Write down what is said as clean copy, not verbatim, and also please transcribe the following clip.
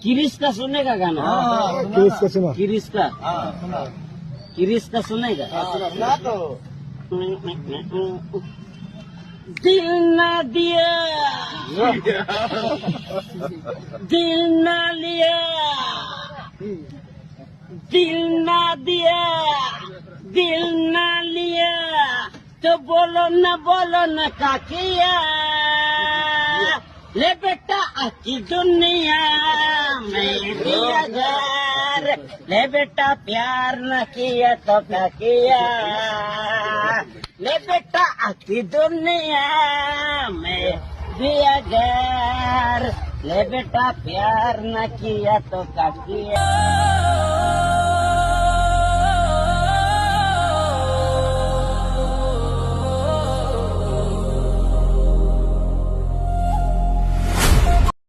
किरिश्ता सुनेगा गाना? किसका सुना? किरिश्ता, किरिश्ता सुनेगा? सुना तो दिल ना दिया, दिल ना लिया, दिल ना दिया, दिल ना लिया, तो बोलो न का किया। ले बेटा आकी दुनिया में भी अगर, ले बेटा प्यार न किया तो क्या किया। ले बेटा आकी दुनिया में भी अगर, ले बेटा प्यार न किया तो क्या किया।